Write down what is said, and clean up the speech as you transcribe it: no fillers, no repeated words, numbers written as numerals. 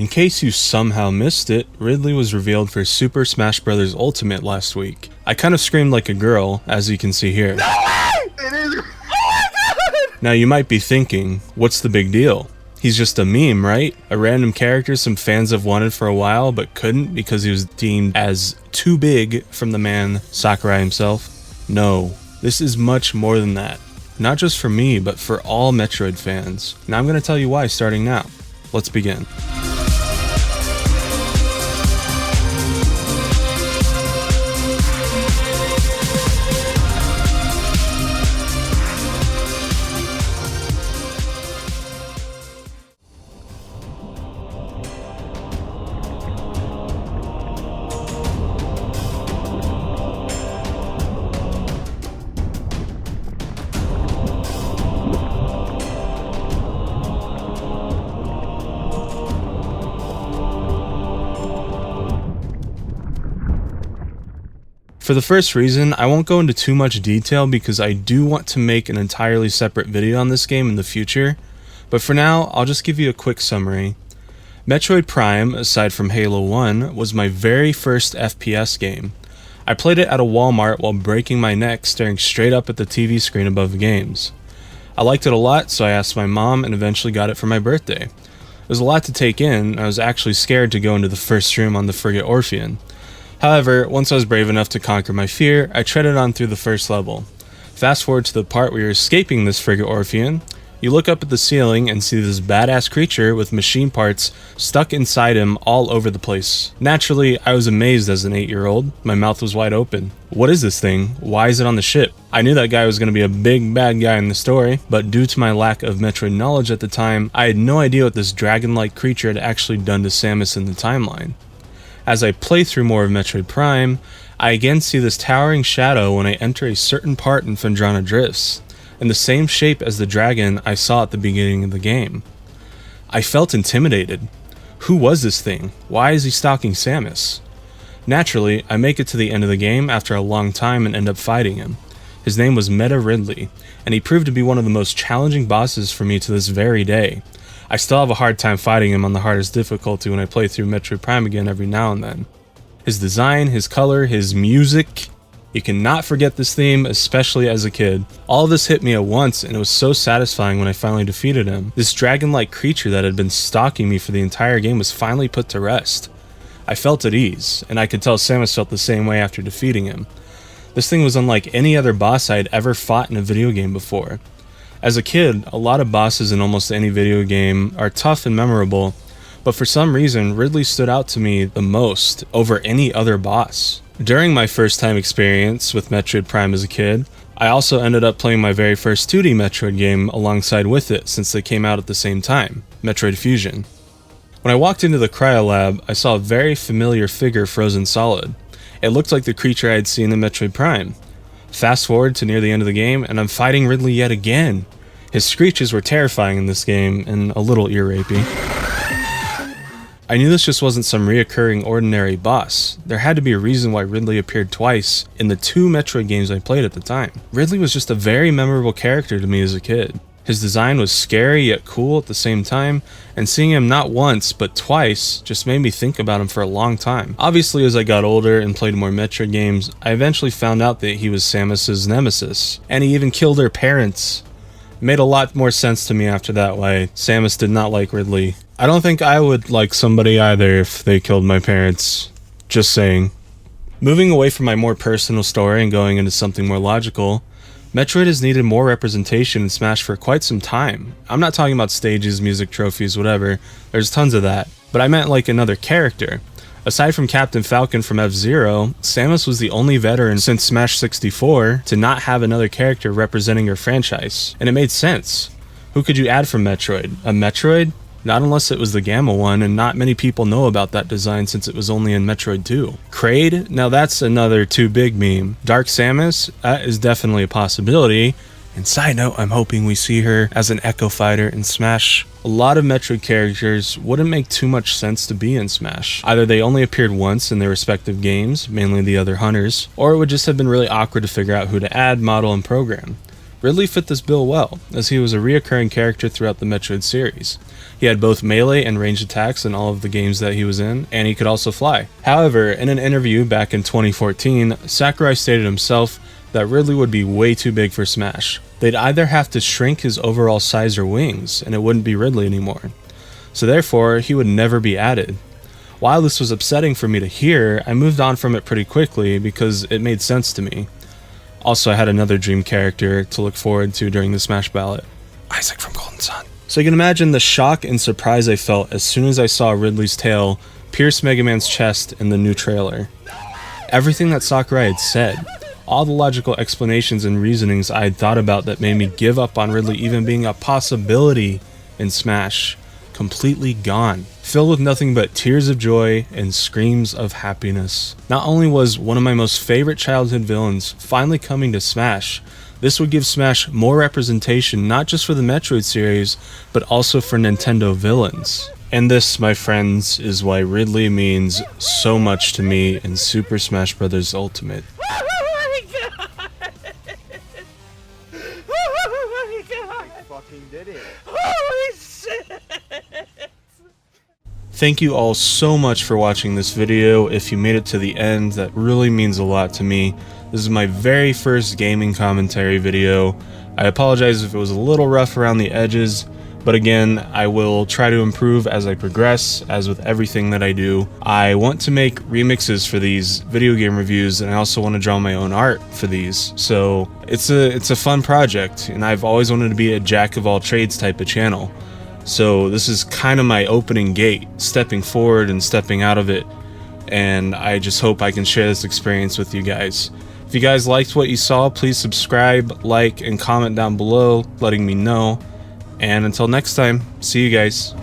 In case you somehow missed it, Ridley was revealed for Super Smash Bros. Ultimate last week. I kind of screamed like a girl, as you can see here. No way! It is. Oh my god! Now you might be thinking, what's the big deal? He's just a meme, right? A random character some fans have wanted for a while but couldn't because he was deemed as too big from the man Sakurai himself? No, this is much more than that. Not just for me, but for all Metroid fans. Now I'm going to tell you why starting now. Let's begin. For the first reason, I won't go into too much detail because I do want to make an entirely separate video on this game in the future, but for now, I'll just give you a quick summary. Metroid Prime, aside from Halo 1, was my very first FPS game. I played it at a Walmart while breaking my neck staring straight up at the TV screen above the games. I liked it a lot, so I asked my mom and eventually got it for my birthday. It was a lot to take in, and I was actually scared to go into the first room on the frigate Orpheon. However, once I was brave enough to conquer my fear, I treaded on through the first level. Fast forward to the part where you're escaping this frigate Orpheon, you look up at the ceiling and see this badass creature with machine parts stuck inside him all over the place. Naturally, I was amazed as an 8-year-old. My mouth was wide open. What is this thing? Why is it on the ship? I knew that guy was going to be a big bad guy in the story, but due to my lack of Metroid knowledge at the time, I had no idea what this dragon-like creature had actually done to Samus in the timeline. As I play through more of Metroid Prime, I again see this towering shadow when I enter a certain part in Phendrana Drifts, in the same shape as the dragon I saw at the beginning of the game. I felt intimidated. Who was this thing? Why is he stalking Samus? Naturally, I make it to the end of the game after a long time and end up fighting him. His name was Ridley, and he proved to be one of the most challenging bosses for me to this very day. I still have a hard time fighting him on the hardest difficulty when I play through Metroid Prime again every now and then. His design, his color, his music. You cannot forget this theme, especially as a kid. All of this hit me at once, and it was so satisfying when I finally defeated him. This dragon-like creature that had been stalking me for the entire game was finally put to rest. I felt at ease, and I could tell Samus felt the same way after defeating him. This thing was unlike any other boss I had ever fought in a video game before. As a kid, a lot of bosses in almost any video game are tough and memorable, but for some reason, Ridley stood out to me the most over any other boss. During my first time experience with Metroid Prime as a kid, I also ended up playing my very first 2D Metroid game alongside with it since they came out at the same time, Metroid Fusion. When I walked into the Cryolab, I saw a very familiar figure frozen solid. It looked like the creature I had seen in Metroid Prime. Fast forward to near the end of the game, and I'm fighting Ridley yet again. His screeches were terrifying in this game, and a little ear-rapey. I knew this just wasn't some reoccurring ordinary boss. There had to be a reason why Ridley appeared twice in the 2 Metroid games I played at the time. Ridley was just a very memorable character to me as a kid. His design was scary yet cool at the same time, and seeing him not once but twice just made me think about him for a long time. Obviously, as I got older and played more Metroid games, I eventually found out that he was Samus's nemesis, and he even killed her parents. It made a lot more sense to me after that why Samus did not like Ridley. I don't think I would like somebody either if they killed my parents. Just saying. Moving away from my more personal story and going into something more logical, Metroid has needed more representation in Smash for quite some time. I'm not talking about stages, music, trophies, whatever. There's tons of that. But I meant like another character. Aside from Captain Falcon from F-Zero, Samus was the only veteran since Smash 64 to not have another character representing her franchise. And it made sense. Who could you add from Metroid? A Metroid? Not unless it was the Gamma one, and not many people know about that design since it was only in Metroid 2. Kraid? Now that's another too big meme. Dark Samus? That is definitely a possibility. And side note, I'm hoping we see her as an Echo Fighter in Smash. A lot of Metroid characters wouldn't make too much sense to be in Smash. Either they only appeared once in their respective games, mainly the other hunters, or it would just have been really awkward to figure out who to add, model, and program. Ridley fit this bill well, as he was a reoccurring character throughout the Metroid series. He had both melee and ranged attacks in all of the games that he was in, and he could also fly. However, in an interview back in 2014, Sakurai stated himself that Ridley would be way too big for Smash. They'd either have to shrink his overall size or wings, and it wouldn't be Ridley anymore. So therefore, he would never be added. While this was upsetting for me to hear, I moved on from it pretty quickly because it made sense to me. Also, I had another dream character to look forward to during the Smash ballot. Isaac from Golden Sun. So you can imagine the shock and surprise I felt as soon as I saw Ridley's tail pierce Mega Man's chest in the new trailer. Everything that Sakurai had said, all the logical explanations and reasonings I had thought about that made me give up on Ridley even being a possibility in Smash, completely gone, filled with nothing but tears of joy and screams of happiness. Not only was one of my most favorite childhood villains finally coming to Smash, this would give Smash more representation not just for the Metroid series, but also for Nintendo villains. And this, my friends, is why Ridley means so much to me in Super Smash Bros. Ultimate. Oh my god! Oh my god! I fucking did it. Holy shit! Thank you all so much for watching this video. If you made it to the end, that really means a lot to me. This is my very first gaming commentary video. I apologize if it was a little rough around the edges, but again, I will try to improve as I progress, as with everything that I do. I want to make remixes for these video game reviews, and I also want to draw my own art for these. So it's a fun project, and I've always wanted to be a jack of all trades type of channel. So this is kind of my opening gate, stepping forward and stepping out of it, and I just hope I can share this experience with you guys. If you guys liked what you saw, please subscribe, like, and comment down below, letting me know. And until next time, see you guys.